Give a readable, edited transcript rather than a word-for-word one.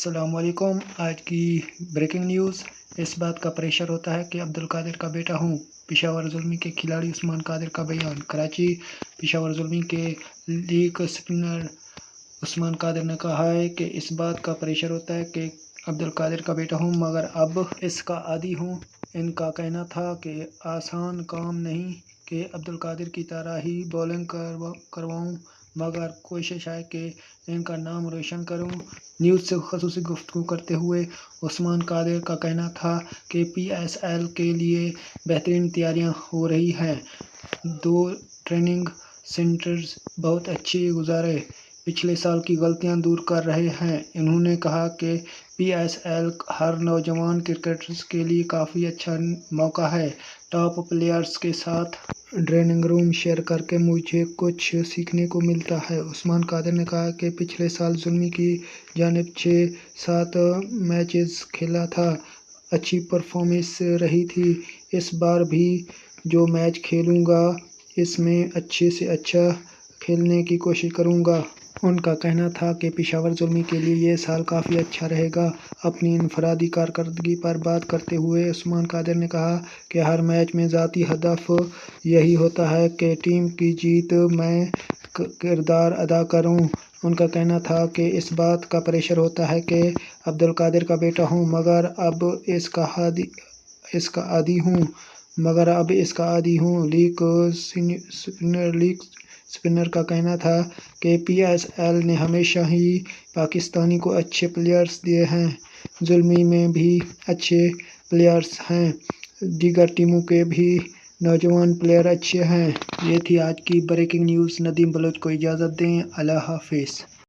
अस्सलाम वालेकुम। आज की ब्रेकिंग न्यूज़। इस बात का प्रेशर होता है कि अब्दुल कादिर का बेटा हूँ। पेशावर ज़ुल्मी के खिलाड़ी उस्मान कादिर का बयान। कराची। पेशावर ज़ुल्मी के लीग स्पिनर उस्मान कादिर ने कहा है कि इस बात का प्रेशर होता है कि अब्दुल कादिर का बेटा हूँ मगर अब इसका आदी हूँ। इनका कहना था कि आसान काम नहीं कि अब्दुल कादिर की तरह ही बॉलिंग करवाऊँ मगर कोशिश है कि इनका नाम रोशन करूं। न्यूज़ से ख़ुसूसी गुफ्तगू करते हुए उस्मान कादिर का कहना था कि PSL के लिए बेहतरीन तैयारियां हो रही हैं। 2 ट्रेनिंग सेंटर्स बहुत अच्छे गुजारे, पिछले साल की गलतियां दूर कर रहे हैं। इन्होंने कहा कि PSL हर नौजवान क्रिकेटर्स के लिए काफ़ी अच्छा मौका है। टॉप प्लेयर्स के साथ ड्रेसिंग रूम शेयर करके मुझे कुछ सीखने को मिलता है। उस्मान कादिर ने कहा कि पिछले साल ज़ुल्मी की जानिब 6-7 मैचेस खेला था, अच्छी परफॉर्मेंस रही थी। इस बार भी जो मैच खेलूँगा इसमें अच्छे से अच्छा खेलने की कोशिश करूँगा। उनका कहना था कि पेशावर ज़ुल्मी के लिए ये साल काफ़ी अच्छा रहेगा। अपनी इनफरादी कारकर्दगी पर बात करते हुए उस्मान कादिर ने कहा कि हर मैच में ज़ाती हदफ यही होता है कि टीम की जीत में किरदार अदा करूं। उनका कहना था कि इस बात का प्रेशर होता है कि अब्दुल कादिर का बेटा हूं मगर अब इसका आदी हूं। लीग स्पिनर का कहना था कि PSL ने हमेशा ही पाकिस्तानी को अच्छे प्लेयर्स दिए हैं। ज़ुल्मी में भी अच्छे प्लेयर्स हैं, दीगर टीमों के भी नौजवान प्लेयर अच्छे हैं। ये थी आज की ब्रेकिंग न्यूज़। नदीम बलोच को इजाज़त दें। अल्लाह हाफिज़।